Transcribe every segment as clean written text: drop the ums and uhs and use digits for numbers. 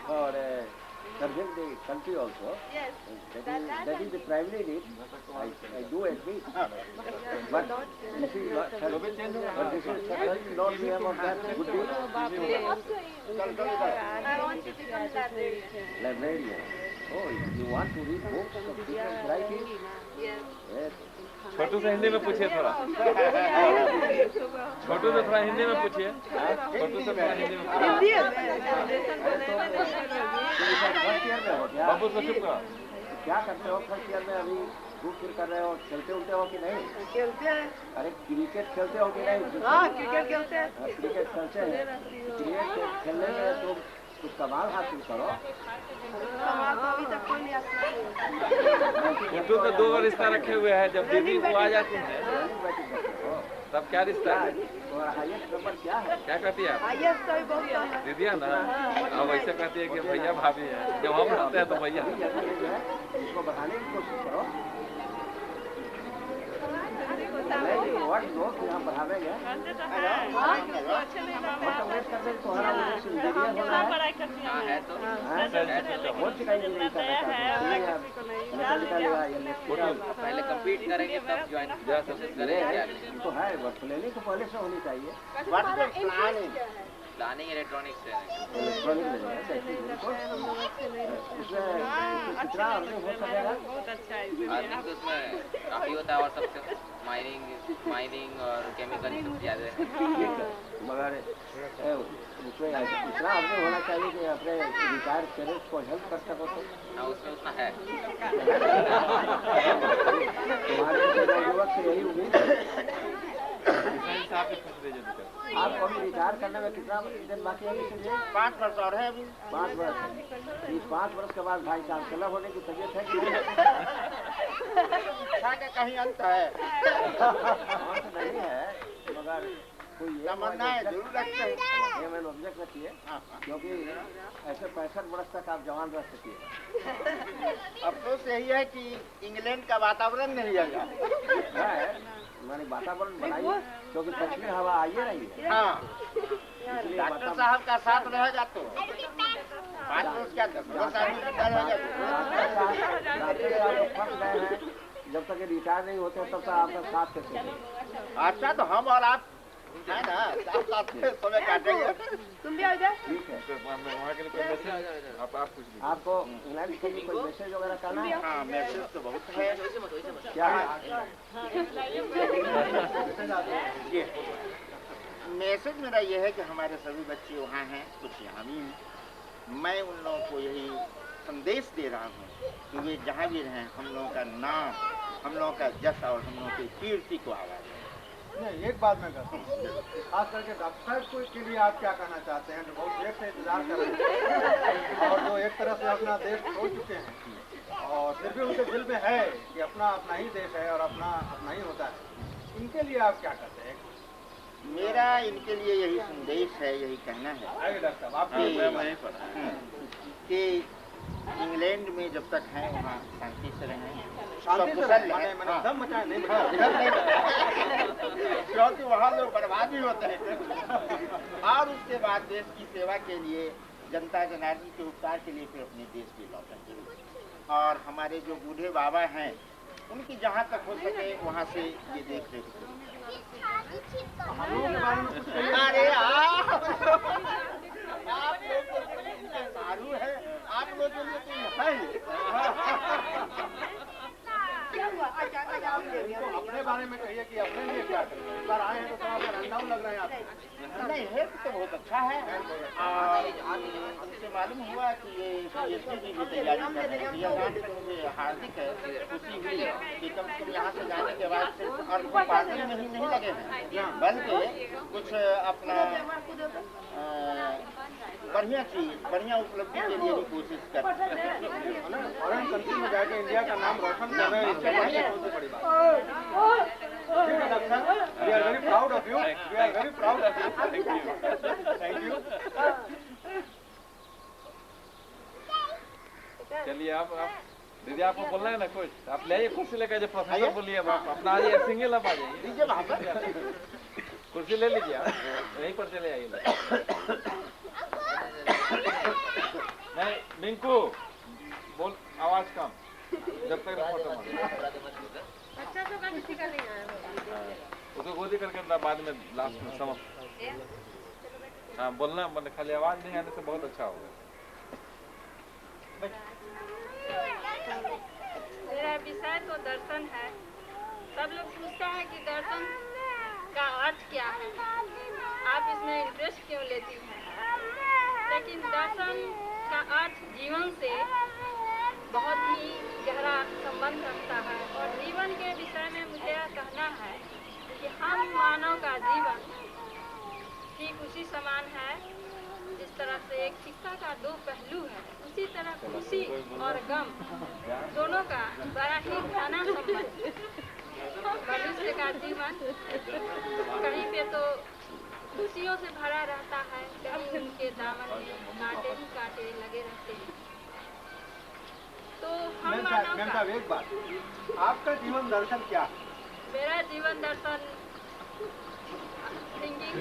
or subject the country also. Yes. That is the primary need. I do admit. But this is not name of that good deal. I want to become librarian. Librarian. Oh, you want to read books of different varieties? Yes. Yes. छोटू से हिंदी में पूछिए थोड़ा। छोटू से थोड़ा हिंदी में पूछिए। छोटू से थोड़ा हिंदी में। बाबू से चुप करो। क्या करते हो फर्स्ट ईयर में अभी? घूम फिर कर रहे हो, खेलते उलते हो कि नहीं? खेलते हैं। अरे क्रिकेट खेलते हो कि नहीं? हाँ, क्रिकेट खेलते हैं। क्रिकेट खेलते हैं। क्रिकेट खेलने में तो कुछ कमाल हासिल करो। अभी तक कोई नहीं आता। छोटू तो 2 बार रिश्ता रखे हुए हैं। जब दीदी वो आ जाती है तब क्या रिश्ता है? हाईएस्ट नंबर क्या है? क्या कहती है? हाईएस्ट तो बहुत दीदी है ना। अब ऐसे कहती है कि भैया भाभी है। जब हम रहते हैं तो भैया। इसको बढ़ाने की कोशिश करो। व्हाट नो कि हम बढ़ावेंगे। तुम्हारा उद्देश्य इंजीनियर होना है। बहुत सी इंजीनियरिंग पहले कंप्लीट करेंगे तब ज्वाइन करेंगे। तो है वर्क प्लानिंग तो पहले से होनी चाहिए। प्लानिंग इलेक्ट्रॉनिक्स है। इलेक्ट्रॉनिक कितना अर्निंग हो सकेगा? अर्निंग तो उसमें काफी होता है और सबसे माइनिंग और केमिकल सब ज्यादा है। मगर उसमें इतना अर्निंग होना चाहिए कि अपने रिटायर्ड पेरेंट्स को हेल्प कर सको। तो हाँ, उसमें उतना है। तुम्हारे युवक से यही उम्मीद है। आपको अभी रिटायर करने में कितना दिन बाकी है? 5 वर्ष और है अभी। 5 वर्ष। इस 5 वर्ष के बाद भाई साहब क्लब होने की तबीयत है कि नहीं? कहीं अंत है। अंत नहीं है, मगर कोई तमन्ना है जरूर रखते हैं। ये मैंने ऑब्जेक्ट रखिए, क्योंकि ऐसे 65 वर्ष तक आप जवान रह सकिए। अफसोस यही है कि इंग्लैंड का वातावरण नहीं है। मैंने वातावरण बनाई क्योंकि पश्चिमी हवा आई रही है। हाँ, डॉक्टर साहब का साथ रहेगा तो 5 वर्ष क्या 10 वर्ष फंस गए हैं। जब तक रिटायर नहीं होते तब तक आपका साथ कैसे? अच्छा, तो हम और आप है ना, साथ समय काटेंगे। तुम भी आ जाओ। ठीक है। वहाँ के लिए कोई मैसेज आप कुछ भी आपको इंग्लैंड के लिए कोई मैसेज वगैरह करना है? हाँ, मैसेज तो बहुत है। क्या है? ये मैसेज मेरा ये है कि हमारे सभी बच्चे वहाँ हैं, कुछ यहाँ भी हैं। मैं उन लोगों को यही संदेश दे रहा हूँ कि वे जहाँ भी रहें हम लोगों का नाम, हम लोगों का जश और हम लोगों की कीर्ति को आवाज़ दें। नहीं, एक बात मैं कहता हूँ, खास करके डॉक्टर के लिए आप क्या कहना चाहते हैं जो बहुत देर से इंतजार कर रहे हैं और जो एक तरह से अपना देश छोड़ चुके हैं और फिर भी उनके दिल में है कि अपना अपना ही देश है और अपना अपना ही होता है, इनके लिए आप क्या कहते हैं? मेरा इनके लिए यही संदेश है, यही कहना है आइए डॉक्टर साहब, आप कि इंग्लैंड में जब तक हैं वहाँ शांति से रहें, शांति से रहें, दम मचाए नहीं क्योंकि वहाँ लोग बर्बाद ही होते हैं। और उसके बाद देश की सेवा के लिए, जनता जनार्दन के उपकार के लिए फिर अपने देश में लौटेंगे। और हमारे जो बूढ़े बाबा हैं उनकी जहाँ तक हो सके वहाँ से ये देख रेख करें। अरे आप लोग सारू है, आप लोग के लिए तो है। अपने बारे में कहिए कि अपने लिए क्या करें? सर आए हैं तो थोड़ा सा रन डाउन लग रहे हैं आप। नहीं, हेल्थ तो बहुत अच्छा है और हमसे मालूम हुआ कि ये PhD की भी तैयारी कर रहे हैं। यह जान के मुझे हार्दिक है, खुशी हुई है कि कम से कम यहाँ से जाने के बाद सिर्फ अर्थोपार्जन में ही नहीं लगे हैं, बल्कि कुछ अपना बढ़िया चीज, बढ़िया उपलब्धि के लिए भी कोशिश कर रहे हैं। फॉरेन कंट्री में जाके इंडिया का नाम रोशन कर रहे हैं, इससे बड़ी बात। ठीक है doctor, we are very proud of you, we are very proud of you. Thank you. चलिए आप दीदी आपको बोलना है ना कुछ, आप ले आइए कुर्सी लेकर, जब प्रोफेसर बोलिए अपना आ जाइए, सिंगल आप आ जाइए, कुर्सी ले लीजिए आप, यहीं पर चले आइए। मिंकू बोल, आवाज कम, जब तक फोटो मत। अच्छा तो का किसी का नहीं आया उसको गोदी करके ना बाद में लास्ट में समझ। हाँ बोलना, मतलब खाली आवाज नहीं आने से बहुत अच्छा होगा। मेरा विषय तो दर्शन है। सब लोग पूछते हैं कि दर्शन का अर्थ क्या है, आप इसमें इंटरेस्ट क्यों लेती हैं? लेकिन दर्शन का अर्थ जीवन से बहुत ही गहरा संबंध रखता है और जीवन के विषय में मुझे यह कहना है कि हम मानव का जीवन ठीक उसी समान है जिस तरह से एक सिक्का का दो पहलू है, उसी तरह खुशी और गम दोनों का बड़ा ही घना संबंध। मनुष्य का जीवन कहीं पे तो खुशियों से भरा रहता है, कहीं उनके दामन में कांटे ही कांटे लगे रहते हैं। तो हम मानव मैम का, साहब एक बात, आपका जीवन दर्शन क्या है? मेरा जीवन दर्शन सिंगिंग।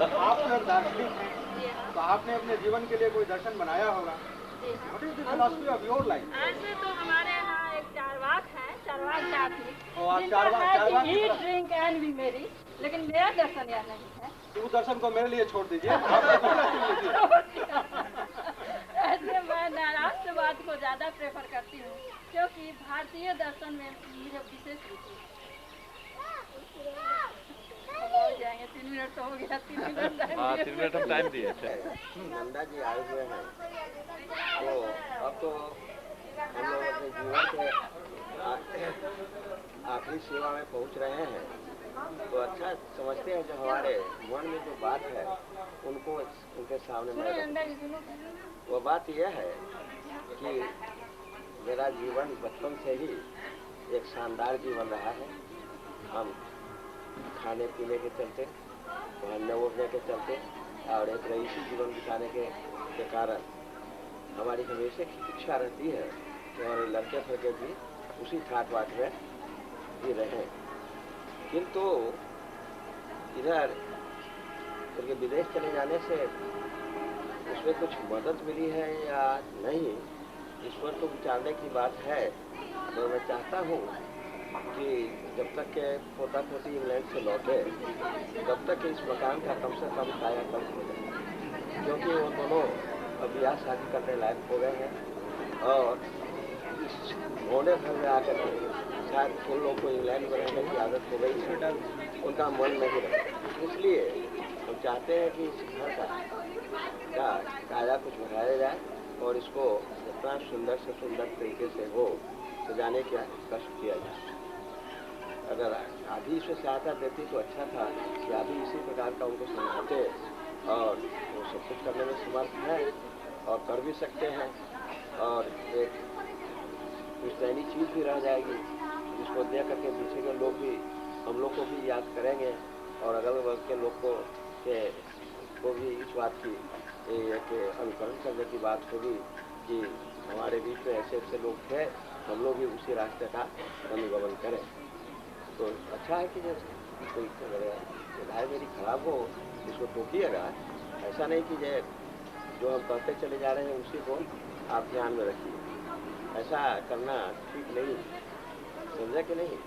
आप अगर दार्शनिक हैं तो आपने अपने जीवन के लिए कोई दर्शन बनाया होगा। What is the philosophy of your life? ऐसे तो हमारे यहाँ एक चारवाक है, चारवाक जाति, और आप जिनका चारवाक- है चारवाक कि की eat, तरफ- drink and be merry, लेकिन मेरा दर्शन यह नहीं है। तो उस दर्शन को मेरे लिए छोड़ दीजिए। आप दूसरा चुन लीजिए। ऐसे मैं राष्ट्रवाद को ज्यादा प्रेफर करती हूँ, क्योंकि भारतीय दर्शन में मुझे विशेष रुचि है। हो जाएंगे 3 मिनट तो हो गया, 3 मिनट टाइम हाँ दिए। 3 मिनट हम टाइम दिए थे। नंदा जी आए हुए हैं, तो अब तो हम लोग अपने जीवन के आखिरी सेवा में पहुंच रहे हैं, तो अच्छा समझते हैं जो हमारे मन में जो बात है उनको उनके सामने मैं रखूं। वो बात यह है कि मेरा जीवन बचपन से ही एक शानदार जीवन रहा है। हम खाने पीने के चलते, पहनने ओढ़ने के चलते और एक रईसी जीवन बिताने के कारण हमारी हमेशा की इच्छा रहती है कि हमारे लड़के फड़के भी उसी ठाट बाट में ही रहें। किंतु इधर उनके विदेश चले जाने से उसमें कुछ मदद मिली है या नहीं, इस पर तो विचारने की बात है। तो मैं चाहता हूँ कि जब तक के पोता पोती इंग्लैंड से लौटे तब तक इस मकान का कम से कम कायाकल्प हो जाए, क्योंकि वो दोनों अब ब्याह शादी करने लायक हो गए हैं और इस होने भर में आकर के शायद उन लोग को इंग्लैंड में रहने की आदत हो गई है, उनका मन नहीं रहा। इसलिए हम चाहते हैं कि इस घर का काया कुछ बढ़ाया जाए और इसको जितना सुंदर से सुंदर तरीके से हो सजाने का कष्ट किया जाए। अगर आधी इसमें सहायता देती तो अच्छा था कि आधी इसी प्रकार का उनको समझाते और वो सब कुछ करने में समर्थ है और कर भी सकते हैं और एक पुश्तैनी चीज़ भी रह जाएगी जिसको देख करके पीछे के लोग भी हम लोग को भी याद करेंगे और अगल बगल के लोग को भी इस बात की एक अनुकरण करने की बात होगी कि हमारे बीच में ऐसे ऐसे लोग थे, हम लोग भी उसी रास्ते का अनुगमन करें। तो अच्छा है कि जैसे कोई राय मेरी खराब हो इसको टोकिएगा, ऐसा नहीं कि जो हम कहते चले जा रहे हैं उसी को आप ध्यान में रखिए, ऐसा करना ठीक नहीं, समझा कि नहीं।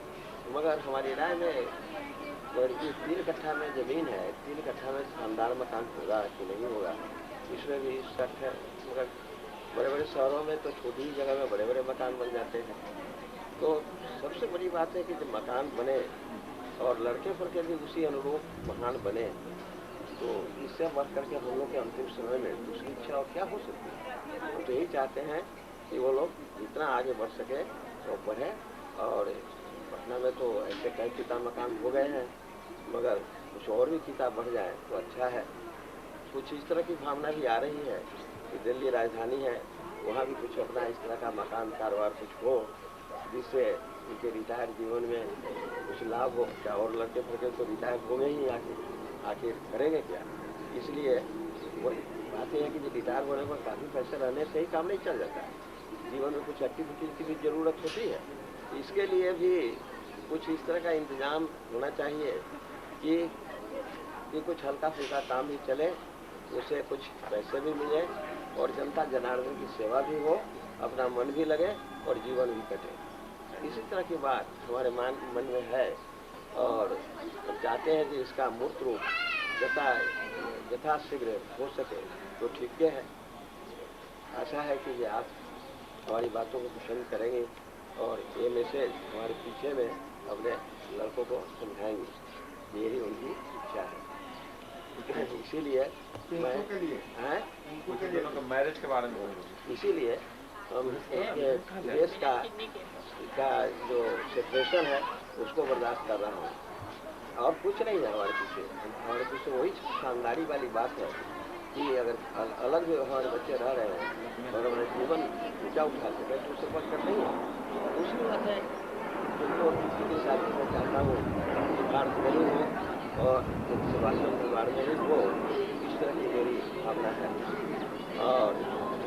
मगर हमारी राय में 3 कट्ठा में ज़मीन है, 3 कट्ठा में शानदार मकान होगा कि नहीं होगा, इसमें भी शक है। मगर बड़े बड़े शहरों में तो छोटी ही जगह में बड़े बड़े मकान बन जाते हैं। तो सबसे बड़ी बात है कि जब मकान बने और लड़के फड़के भी उसी अनुरूप मकान बने, तो इससे बढ़ करके हम लोग के अंतिम समय में दूसरी इच्छा और क्या हो सकती है। हम तो यही चाहते हैं कि वो लोग जितना आगे बढ़ सके तो बढ़े। और पटना में तो ऐसे कई किताब मकान हो गए हैं, मगर कुछ और भी किताब बढ़ जाए तो अच्छा है। कुछ इस तरह की भावना भी आ रही है कि दिल्ली राजधानी है, वहाँ भी कुछ अपना इस तरह का मकान कारोबार कुछ हो जिससे उनके रिटायर जीवन में कुछ लाभ हो। क्या और लड़के फड़के तो रिटायर हो गए ही आखिर करेंगे क्या। इसलिए वो बात यह है कि रिटायर होने पर काफ़ी पैसे रहने से ही काम नहीं चल जाता है, जीवन में कुछ एक्टिविटी की भी ज़रूरत होती है। इसके लिए भी कुछ इस तरह का इंतज़ाम होना चाहिए कि कुछ हल्का फुल्का काम भी चले, उसे कुछ पैसे भी मिले और जनता जनार्दन की सेवा भी हो, अपना मन भी लगे और जीवन भी कटे। इसी तरह की बात हमारे मन में है और हम चाहते हैं कि इसका मूर्त रूप यथाशीघ्र हो सके तो ठीक है। आशा है कि ये आप हमारी बातों को पसंद करेंगे और ये मैसेज हमारे पीछे में अपने लड़कों को समझाएंगे। यही उनकी इच्छा है। इसीलिए मैं मैरिज के बारे में बोलूँगी। इसीलिए हम देश का जो सिचुएशन है उसको बर्दाश्त कर रहा हूँ और कुछ नहीं है हमारे पीछे वही शानदारी वाली बात है कि अगर अलग जो हमारे बच्चे रह रहे हैं और हमारे जीवन ऊँचा उठा सके तो उससे बढ़ कर नहीं है। दूसरी बात है जिनको किसी की शादी में चाहता हूँ कार्य नहीं हो और सेवाश्रम परिवार में ही हो, इस तरह की मेरी भावना है। और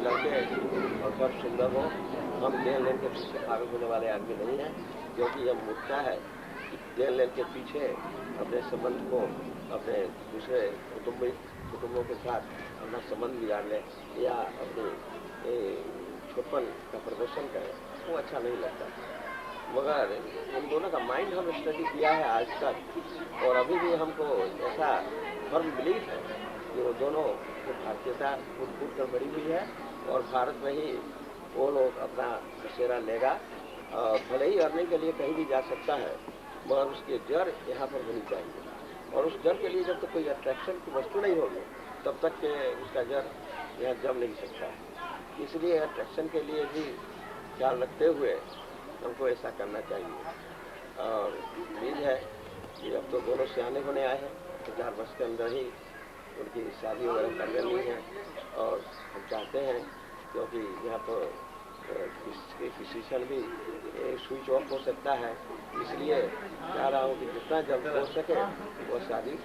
लड़के और सब सुंदर हो। हम लेन लेन के पीछे पागल होने वाले आदमी नहीं हैं, क्योंकि यह मुद्दा है कि लेन लेन के पीछे अपने संबंध को अपने दूसरे कुटुंबों के साथ अपना संबंध बिगाड़ ले या अपने छोटपन का प्रदर्शन करे, वो अच्छा नहीं लगता। मगर उन दोनों का माइंड हम स्टडी किया है आज तक और अभी भी हमको ऐसा फर्म बिलीफ है कि वो दोनों की भारतीयता फूट कर बढ़ी हुई है और भारत में ही वो लोग अपना बसेरा लेगा। भले ही अर्निंग के लिए कहीं भी जा सकता है मगर उसकी जड़ यहाँ पर होनी चाहिए और उस जड़ के लिए जब तक कोई अट्रैक्शन की वस्तु नहीं होगी तब तक के उसका जड़ यहाँ जम नहीं सकता है। इसलिए अट्रैक्शन के लिए भी ख्याल रखते हुए हमको ऐसा करना चाहिए। और उम्मीद है कि अब तो दोनों सियाने होने आए हैं, 4 वर्ष के अंदर ही उनकी शादी वगैरह कर लेनी है और हम चाहते हैं क्योंकि यहाँ पर डिसीजन भी स्विच ऑफ हो सकता है, इसलिए चाह रहा हूँ कि जितना जल्द हो सके वो शादी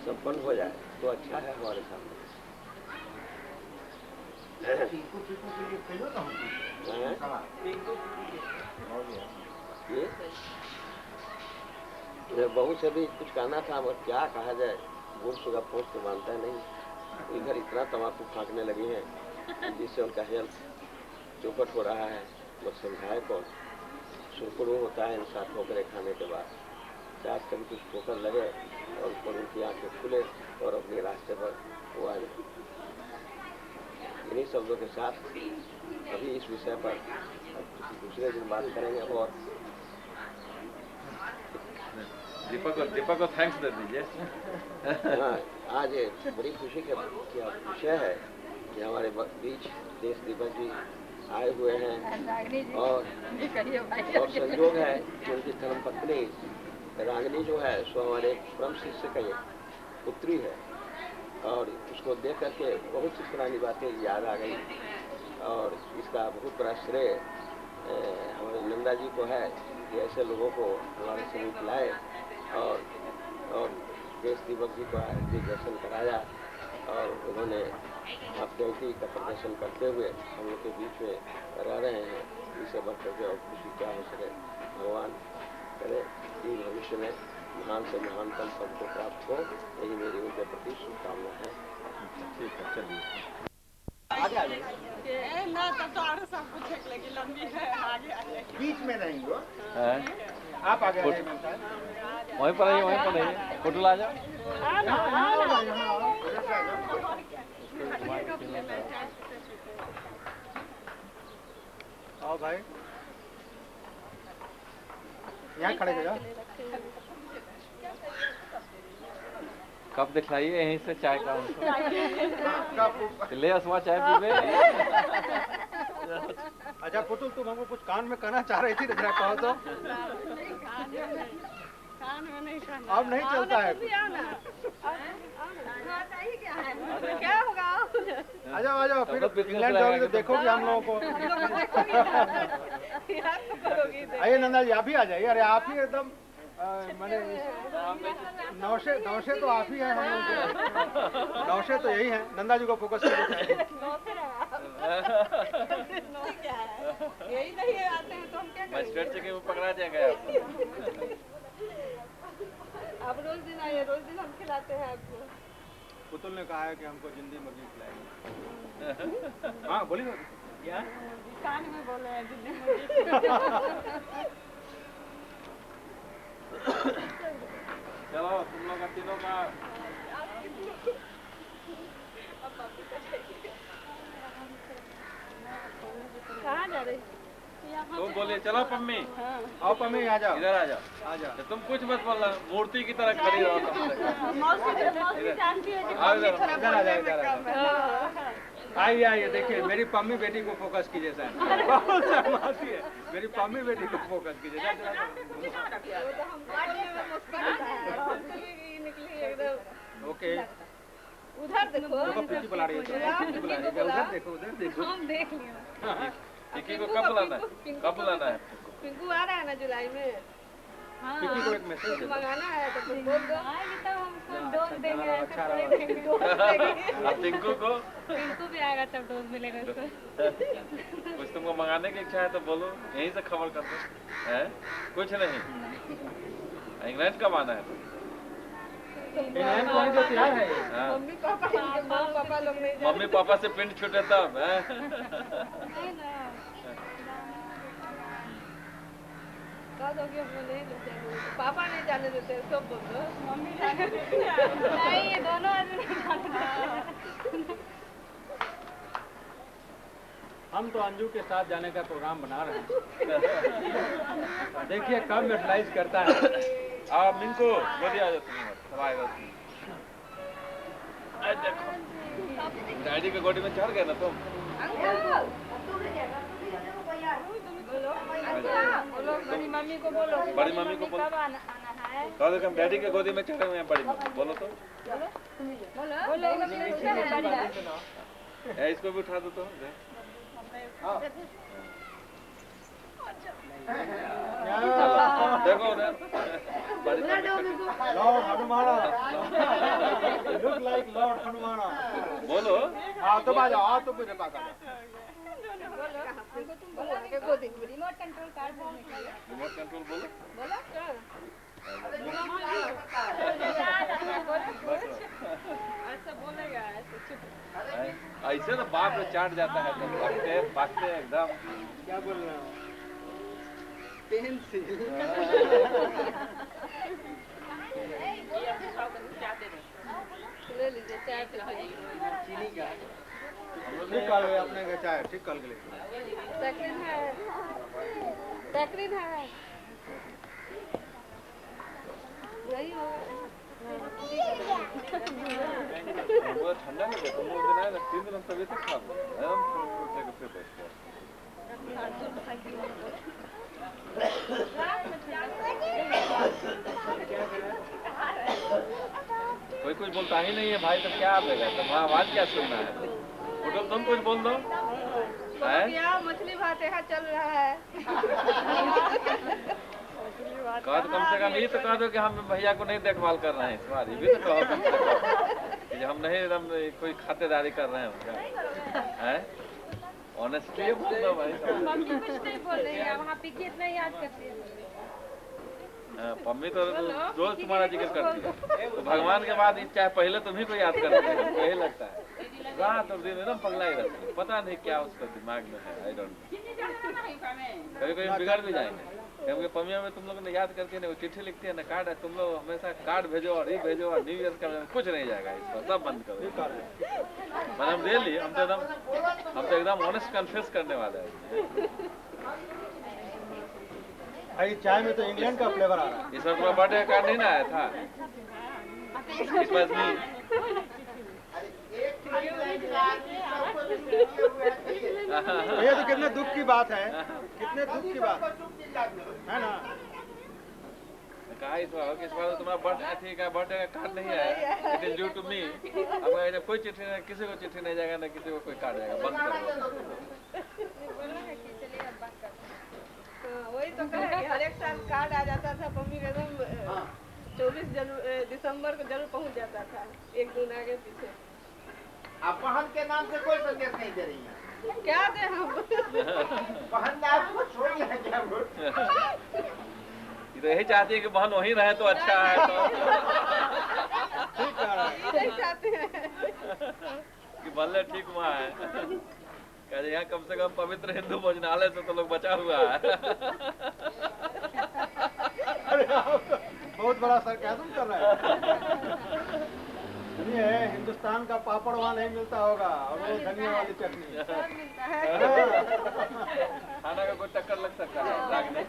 संपन्न हो जाए तो अच्छा है हमारे सामने। ये बहू से भी कुछ कहना था मगर क्या कहा जाए, बूढ़ सुगा पोस्ट तो मानता है नहीं। इधर इतना तम्बाकू फाँकने लगी हैं जिससे उनका हेल्थ चौपट हो रहा है। लोग समझाए कौन, सुरकुड़ू होता है इंसान ठोकरे खाने के बाद। शायद कभी कुछ ठोकर लगे और ऊपर उनकी आँखें खुले और अपने रास्ते पर वो आए। इन्हीं शब्दों के साथ अभी इस विषय पर किसी दूसरे दिन बात करेंगे। और दीपक को थैंक्स दे दीजिए। हाँ, आज बड़ी खुशी का विषय है कि हमारे बीच देश दीपक जी आए हुए हैं और संयोग है कि उनकी धर्मपत्नी रागिनी जो है सो हमारे परम शिष्य का पुत्री है और उसको देख करके बहुत सी पुरानी बातें याद आ गई और इसका बहुत बड़ा श्रेय हमारे नंदा जी को है कि ऐसे लोगों को हमारे समीप लाए और देश दीपक जी को दर्शन कराया और उन्होंने भक्ति का प्रदर्शन करते हुए हम लोग के बीच में रह रहे हैं। इसे बढ़कर के और खुशी क्या हो सके भगवान करे कि भविष्य में महान से महानतम पद को प्राप्त हो, यही मेरी उनके प्रति शुभकामना है। ठीक है, चलिए ना तब तो और सब कुछ एक लगी लंबी है, आगे आगे बीच में नहीं हो आप आगे वहीं पर रहिए, फोटो ला जाओ। आओ भाई, यहाँ खड़े हो जाओ। कप दिखलाइए यहीं से चाय का ले असवा चाय पीबे। अच्छा पुतुल, तुम हमको कुछ कान में कहना चाह रही थी, जरा कहो तो। कान में नहीं कहना, अब नहीं चलता है। क्या होगा? आ जाओ फिर इंग्लैंड जाओगे तो देखोगे हम लोगों को। आइए नंदा जी, आप ही आ जाइए। अरे आप ही एकदम मैंने नौशे तो आप ही हैं हम लोग के। नौशे तो यही हैं। नंदा जी को फोकस करिए। यही नहीं आते हैं तो हम क्या करेंगे? मजिस्ट्रेट चेकिंग में पकड़ा जाएगा आप रोज दिन आइए, रोज दिन हम खिलाते हैं आपको। पुतुल ने कहा है कि हमको जिंदी मुर्गी खिलाएंगे। हाँ बोलिए क्या कान में बोले हैं जिंदी मुर्गी। चलो तुम लोग का तीनों का कहाँ जा रही? तुम बोलिए चलो पम्मी आओ पम्मी आ जाओ इधर आ जाओ। आ जाओ। तो तुम कुछ मत बोलना, मूर्ति की तरह खड़ी रहो तुम। मौसी जानती है कि आओ मम्मी इधर। थोड़ा इधर आ जाओ, बोलने में इधर आ कम है। आइए आइए देखिए मेरी पम्मी बेटी को फोकस कीजिए सर। बहुत शर्माती है मेरी पम्मी बेटी को फोकस कीजिए। ओके उधर देखो। देखो पिंकी बुला रही है, पिंकी बुला रही है, उधर देखो उधर देखो। हम देख लिया। पिंकी को कब बुलाना है? कब बुलाना है? पिंकू आ रहा है ना जुलाई में। हाँ। पिंकी को एक मैसेज दे दो। मंगाना है तो तुम बोल दो। आएगी तब हम उसको डोज देंगे, ऐसे अच्छा थोड़ी रहा। देंगे, डोज देंगे। अब टिंकू को पिंकू भी आएगा तब डोज मिलेगा उसको। कुछ तुमको मंगाने की इच्छा है तो बोलो, यहीं से खबर कर दो। है कुछ नहीं। इंग्लैंड कब आना है? इंग्लैंड को तो तैयार है ये। हाँ। मम्मी पापा लोग नहीं मम्मी पापा से पिंड छूटे तब है। कह दो कि हमको नहीं देते हैं। पापा नहीं जाने देते हैं, सब बोल दो। मम्मी जाने देती है। नहीं, ये दोनों आदमी नहीं जाने देते हैं। हम तो अंजू के साथ जाने का प्रोग्राम बना रहे हैं। देखिए कब यूटिलाइज करता है। आप मिनको बढ़िया आ जाओ तुम्हें सब आएगा। देखो डैडी के गोदी में चढ़ गए ना तुम। बोलो बड़ी मम्मी को बोलो। बड़ी मम्मी को बोलो। कब आना है? कहो देखो हम डैडी के गोदी में चढ़े हुए हैं बड़ी मम्मी। बोलो तो। बोलो है इसको भी उठा दो तो। देखो उधर बड़ी mummy lord Hanumana. Look like lord Hanumana. बोलो। हाँ तो आ जाओ, आओ तो मुझे पास आ जाओ। रिमोट कंट्रोल कार बोलने का है। रिमोट कंट्रोल बोलो। बोलो क्या? ऐसा बोलेगा, ऐसे चुप। ऐसे तो बाप में चाट जाता है तो भागते भागते एकदम। क्या बोल रहे हो? ले लीजिए चाय पे चीनी का ठीक कर लो अपने का चाय ठीक कर ले। सैकरीन है, सैकरीन है। नहीं होगा। वो ठंडा में देखो वो दिन आया ना 3 दिन हम तबीयत खराब हो गई। हम सोचते कि फिर बैठ गए। कोई कुछ बोलता ही नहीं है भाई तो क्या आएगा तो वहाँ आवाज क्या सुनना है? फोटो तुम कुछ बोल दो। क्या मछली भात यहाँ चल रहा है। कहा तो कम से कम ये तो कह दो कि हम भैया को नहीं देखभाल कर रहे हैं इस बार। ये भी तो कहो कम से कम कि हम नहीं एकदम कोई खातेदारी कर रहे हैं उनका। हैं? ऑनेस्टली बोल दो भाई। मम्मी कुछ नहीं बोल रही है, वहाँ पिकी इतना याद करती है। मम्मी तो रोज तुम्हारा जिक्र करती है। तो भगवान के बाद चाहे पहले तुम्ही को याद करती है, हमको यही लगता है। रात और दिन एकदम पगला ही रहती है। पता नहीं क्या उसका दिमाग में है। I don't know. कभी कभी बिगड़ भी जाएंगे क्योंकि पमिया में तुम लोग ने याद करके ना वो चिट्ठी लिखती है ना कार्ड है। तुम लोग हमेशा कार्ड भेजो और ये भेजो और न्यू ईयर का कुछ नहीं जाएगा इस पर। सब बंद करो। मैडम रियली हम तो एकदम ऑनेस्ट कन्फेस करने वाले हैं। भाई चाय में तो इंग्लैंड का फ्लेवर आ रहा है। इस बार तुम्हारा बर्थडे कार्ड नहीं ना आया था? इस बार नहीं। ये तो कितने दुख की बात है, कितने दुख की बात है ना। कहा इस बार तुम्हारा बर्थडे का कार्ड नहीं आया। It is due to me. अब कोई चिट्ठी नहीं, किसी को चिट्ठी नहीं जाएगा ना किसी को कोई कार्ड जाएगा। बंद करो। वही तो कहे कि हर एक साल कार्ड आ जाता था मम्मी का एकदम 24 दिसंबर को जरूर पहुंच जाता था, एक दिन आगे पीछे। आप बहन के नाम से कोई संदेश नहीं दे रही है। क्या दे हम? बहन ने आपको छोड़ दिया क्या? ये तो यही चाहती है कि बहन वहीं रहे तो अच्छा है। तो ठीक कह रहा है। यही चाहते हैं। कि भले ठीक वहाँ है, कहे यहाँ कम से कम पवित्र हिंदू भोजनालय से तो लोग बचा हुआ है। अरे आप बहुत बड़ा सरकाज़म कर रहे हैं। सुनिए, हिंदुस्तान का पापड़ वहाँ नहीं मिलता होगा, और वो धनिया वाली चटनी। सब मिलता है। खाना का कोई टक्कर लग सकता है लागने।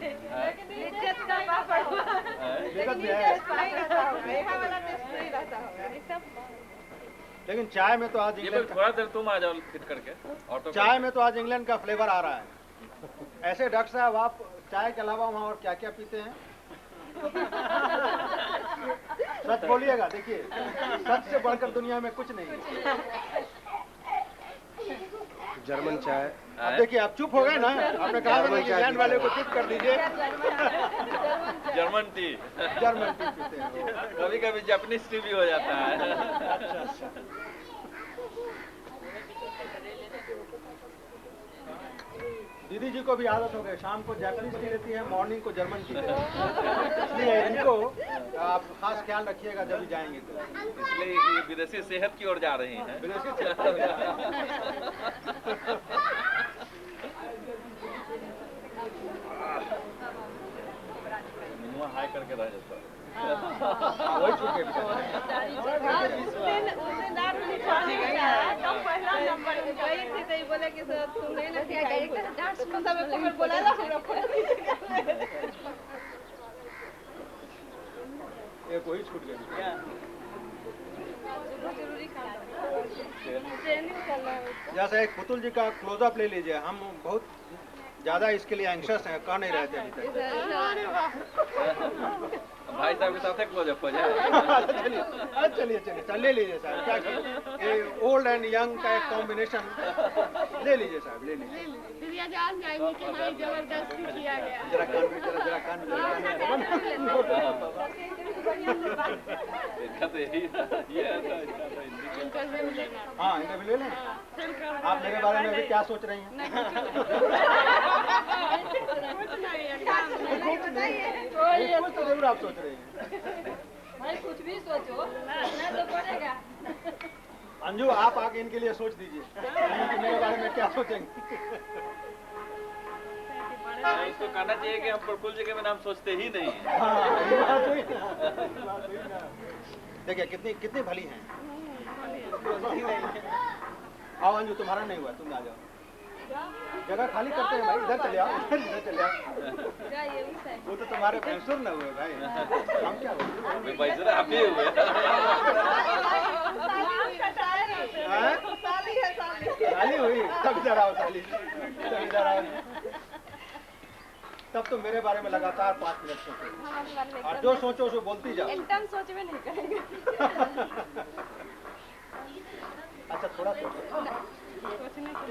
इज्जत का पापड़ हुआ। दिक्कत लेकिन भी ये है। टेस्ट नहीं रहता होगा, यहाँ वाला टेस्ट नहीं रहता होगा। लेकिन चाय में तो आज ये इंग्लैंड लोग थोड़ा देर तुम आ जाओ फिट करके ऑटो। चाय में तो आज इंग्लैंड का फ्लेवर आ रहा है। ऐसे डॉक्टर साहब, आप चाय के अलावा वहाँ और क्या क्या पीते हैं? सच बोलिएगा, देखिए सच से बढ़कर दुनिया में कुछ नहीं है। जर्मन चाय। अब देखिए, आप चुप हो गए ना, आपने कहा था ना कि इंग्लैंड वाले को चुप कर दीजिए। German T. जर्मन टी पीते हैं वो। कभी कभी जापानीज टी भी हो जाता है। अच्छा। दीदी जी को भी आदत हो गई, शाम को जापानीज टी लेती है, मॉर्निंग को जर्मन टी लेती है। इसलिए इनको आप खास ख्याल रखिएगा जब भी जाएंगे तो। इसलिए ये विदेशी सेहत की ओर जा रही हैं। विदेशी मुँह हाई करके रह जाता है। वही छूट गए बेचारे। उस दिन रात में खाने गया, तब पहला नंबर गई थी तो ये बोले कि सर तुम नहीं ना क्या सब बोला ना पूरा एक वही छूट गए। जरूरी ट्रेनिंग करना है। जैसे एक पुतुल जी का क्लोजअप ले लीजिए, हम बहुत ज्यादा इसके लिए एंग्शियस हैं, कह नहीं रहे थे अभी तक। भाई साहब के साथ क्लोजअप हो जाए। चलिए ले लीजिए साहब, क्या कि ये ओल्ड एंड यंग का एक कॉम्बिनेशन ले लीजिए साहब, ले लीजिए। जबरदस्ती किया गया। जरा कान में जरा कान में हाँ, इंटरव्यू ले लें। आप मेरे बारे में अभी क्या सोच रही हैं? कुछ तो जरूर आप सोच रही हैं। भाई कुछ भी सोचो, मैं तो पड़ेगा। अंजू, आप आके इनके लिए सोच दीजिए कि मेरे बारे में क्या सोचेंगे। इसको कहना चाहिए कि हम प्रफुल्ल जी के बिना हम सोचते ही नहीं हैं। हाँ, ये बात हुई ना। देखिए कितनी भली हैं। आओ अंजू, तुम्हारा नहीं हुआ, तुम आ जाओ। जगह खाली करते हैं भाई, इधर चले आओ, इधर चले आओ। वो तो तुम्हारे भैंसुर न हुए भाई, हम क्या हुए? भैंसुर आप ही हुए। साली हुई, तब इधर आओ साली, इधर आओ। तब तो मेरे बारे में लगातार 5 मिनट सोचो, और जो सोचो उसको बोलती जाओ। एकदम सोच में नहीं करेंगे। अच्छा, थोड़ा सोचो।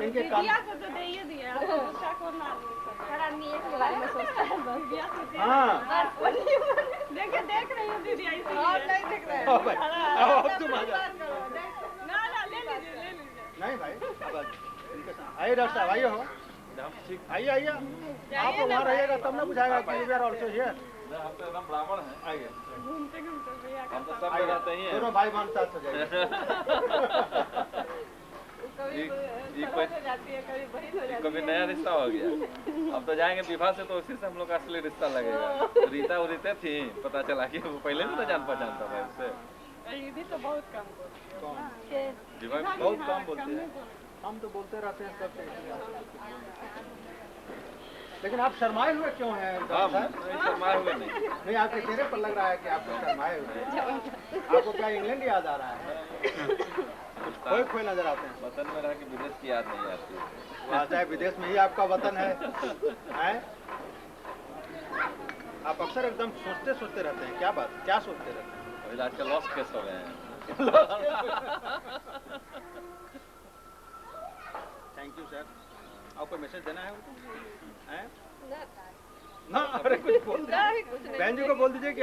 इनके दिया को तो दे ही दिया, उसका कौन ना हर आदमी एक के बारे में सोचता है बस। दिया तो दिया। हाँ, देख रही हूँ दीदी ऐसे और नहीं देख रहे हैं। आओ भाई, आओ, अब तुम आ जाओ। ना ले लीजिए। नहीं भाई, अब इनके साथ आइए डॉक्टर साहब, आइए हो, आइए आप तो वहाँ रहिएगा तब ना बुझाएगा कि वी आर ऑल्सो हियर। हम तो एकदम ब्राह्मण हैं। आइए, घूमते भैया हम तो सब में रहते ही हैं। दोनों भाई बहन साथ हो जाइए। कभी नया रिश्ता हो गया। अब तो जाएंगे विवाह से, तो उसी से हम लोग का असली रिश्ता लगेगा। रीता उरीते थी, पता चला कि वो पहले भी तो जान पहचानता था उससे। ये भी तो बहुत कम बोलती है। विवाह बहुत कम बोलते हैं, हम तो बोलते रहते हैं सबसे। लेकिन आप शर्माए हुए क्यों हैं डॉक्टर साहब? शर्माए हुए नहीं। नहीं, आपके चेहरे पर लग रहा है कि आपको शर्माए हुए हैं। आपको क्या इंग्लैंड याद आ रहा है? खोए खोए नजर आते हैं। वतन में रह के विदेश की याद नहीं आती। वहाँ चाहे विदेश में ही आपका वतन है, हैं? आप अक्सर एकदम सोचते रहते हैं, क्या बात, क्या सोचते रहते हैं? अभी आज का लॉस केस हो गए हैं। Thank you sir. आपको मैसेज देना है उनको? हैं? ना, अरे कुछ बोल दीजिए, बहन जी को बोल दीजिए कि